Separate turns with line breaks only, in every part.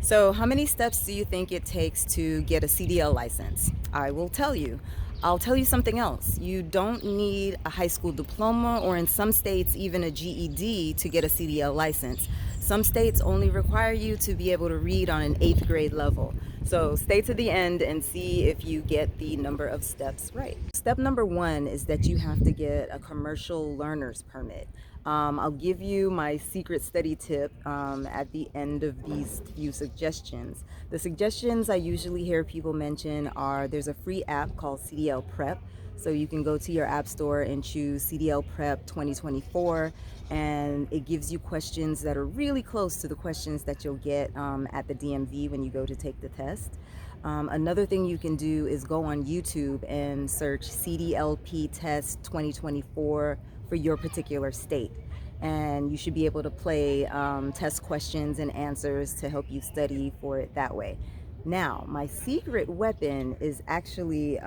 So, how many steps do you think it takes to get a CDL license? I will tell you. I'll tell you something else. You don't need a high school diploma or, in some states, even a GED to get a CDL license. Some states only require you to be able to read on an eighth grade level. So, stay to the end and see if you get the number of steps right. Step number one is that you have to get a commercial learner's permit. I'll give you my secret study tip at the end of these few suggestions. The suggestions I usually hear people mention are there's a free app called CDL Prep. So you can go to your app store and choose CDL Prep 2024, and it gives you questions that are really close to the questions that you'll get at the DMV when you go to take the test. Another thing you can do is go on YouTube and search CDLP Test 2024 for your particular state. And you should be able to play test questions and answers to help you study for it that way. Now, my secret weapon is actually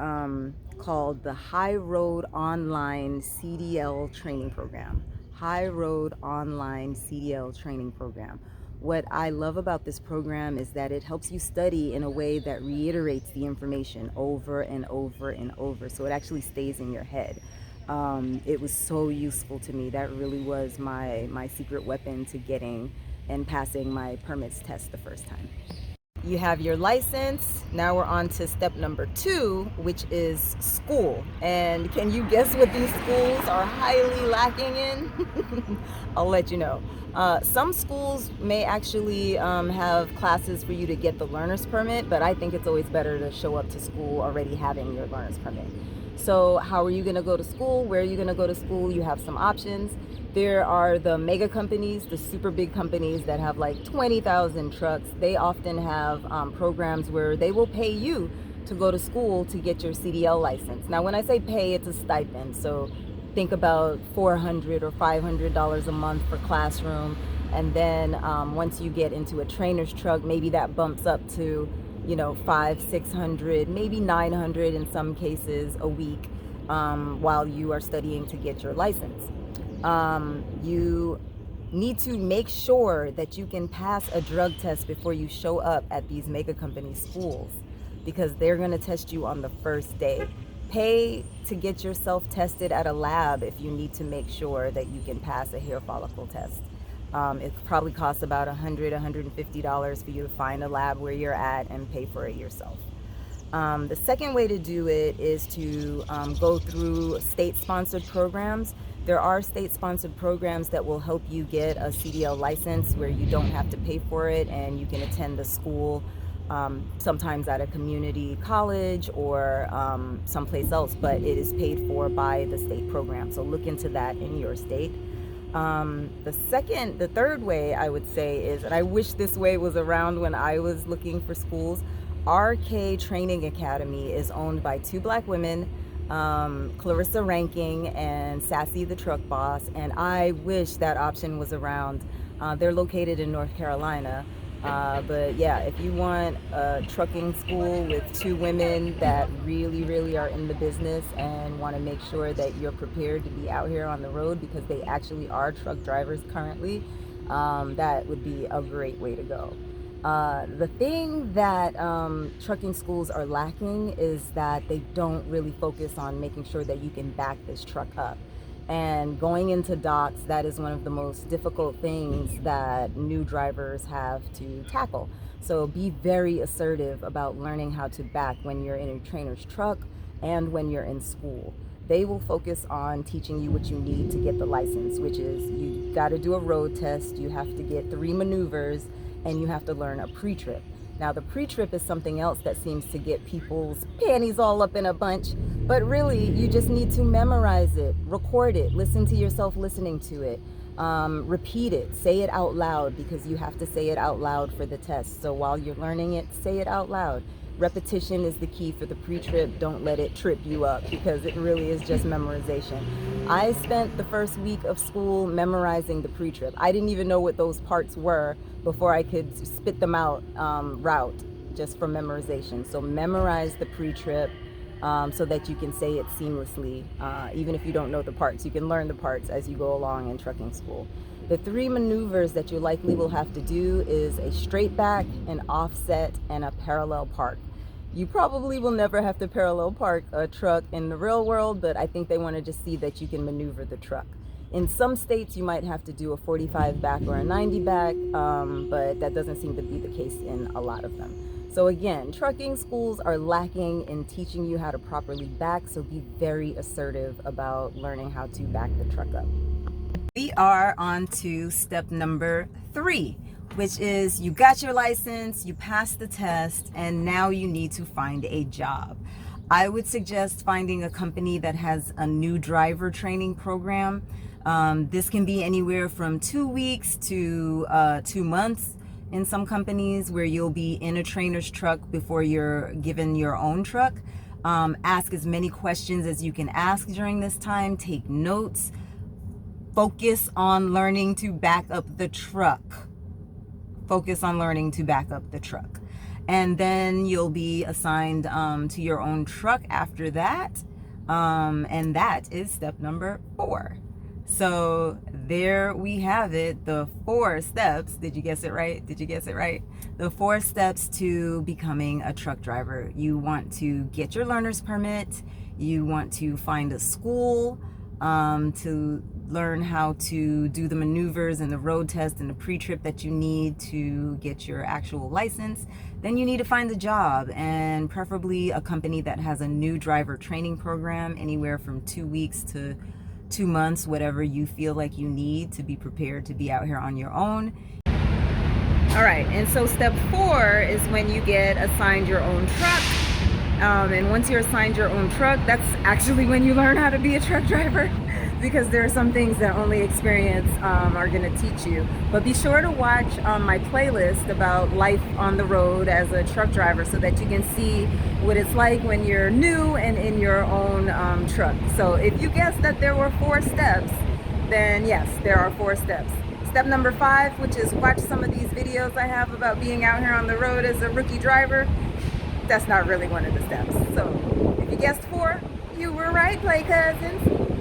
called the High Road Online CDL Training Program. High Road Online CDL Training Program. What I love about this program is that it helps you study in a way that reiterates the information over and over and over, so it actually stays in your head. It was so useful to me. That really was my secret weapon to getting and passing my permits test the first time. You have your license. Now we're on to step number two, which is school. And can you guess what these schools are highly lacking in? I'll let you know. Some schools may actually have classes for you to get the learner's permit, but I think it's always better to show up to school already having your learner's permit. So how are you going to go to school? Where are you going to go to school? You have some options. There are the mega companies, the super big companies that have like 20,000 trucks. They often have programs where they will pay you to go to school to get your CDL license. Now, when I say pay, it's a stipend. So think about $400 or $500 a month for classroom. And then once you get into a trainer's truck, maybe that bumps up to, you know, 500, 600, maybe 900 in some cases a week while you are studying to get your license. You need to make sure that you can pass a drug test before you show up at these mega company schools, because they're going to test you on the first day. Pay to get yourself tested at a lab if you need to make sure that you can pass a hair follicle test. It probably costs about $100, $150 for you to find a lab where you're at and pay for it yourself. The second way to do it is to go through state-sponsored programs. There are state-sponsored programs that will help you get a CDL license where you don't have to pay for it and you can attend the school sometimes at a community college or someplace else, but it is paid for by the state program. So look into that in your state. The third way I would say is, and I wish this way was around when I was looking for schools, RK Training Academy is owned by two black women, Clarissa Ranking and Sassy the truck boss, and I wish that option was around. They're located in North Carolina. But yeah, if you want a trucking school with two women that really are in the business and want to make sure that you're prepared to be out here on the road because they actually are truck drivers currently, that would be a great way to go. The thing that trucking schools are lacking is that they don't really focus on making sure that you can back this truck up. And going into docks, that is one of the most difficult things that new drivers have to tackle. So be very assertive about learning how to back when you're in a trainer's truck and when you're in school. They will focus on teaching you what you need to get the license, which is you got to do a road test, you have to get 3 maneuvers, and you have to learn a pre-trip. Now, the pre-trip is something else that seems to get people's panties all up in a bunch, but really, you just need to memorize it, record it, listen to yourself listening to it, repeat it, say it out loud, because you have to say it out loud for the test. So while you're learning it, say it out loud. Repetition is the key for the pre-trip. Don't let it trip you up, because it really is just memorization. I spent the first week of school memorizing the pre-trip. I didn't even know what those parts were before I could spit them out route just from memorization. So memorize the pre-trip so that you can say it seamlessly. Even if you don't know the parts, you can learn the parts as you go along in trucking school. The three maneuvers that you likely will have to do is a straight back, an offset, and a parallel park. You probably will never have to parallel park a truck in the real world, but I think they want to just see that you can maneuver the truck. In some states, you might have to do a 45 back or a 90 back, but that doesn't seem to be the case in a lot of them. So again, trucking schools are lacking in teaching you how to properly back, so be very assertive about learning how to back the truck up. We are on to step number 3, which is you got your license, you passed the test, and now you need to find a job. I would suggest finding a company that has a new driver training program. This can be anywhere from 2 weeks to 2 months in some companies, where you'll be in a trainer's truck before you're given your own truck. Ask as many questions as you can ask during this time. Take notes. Focus on learning to back up the truck. Focus on learning to back up the truck. And then you'll be assigned to your own truck after that. And that is step number 4. So there we have it, the 4 steps. Did you guess it right? Did you guess it right? The 4 steps to becoming a truck driver. You want to get your learner's permit. You want to find a school to learn how to do the maneuvers and the road test and the pre-trip that you need to get your actual license. Then you need to find a job, and preferably a company that has a new driver training program, anywhere from 2 weeks to 2 months, whatever you feel like you need to be prepared to be out here on your own. All right, and so step 4 is when you get assigned your own truck. And once you're assigned your own truck, that's actually when you learn how to be a truck driver, because there are some things that only experience are going to teach you. But be sure to watch my playlist about life on the road as a truck driver, so that you can see what it's like when you're new and in your own truck. So if you guessed that there were 4 steps, then yes, there are 4 steps. Step number 5, which is watch some of these videos I have about being out here on the road as a rookie driver. That's not really one of the steps. So if you guessed 4, you were right, play cousins.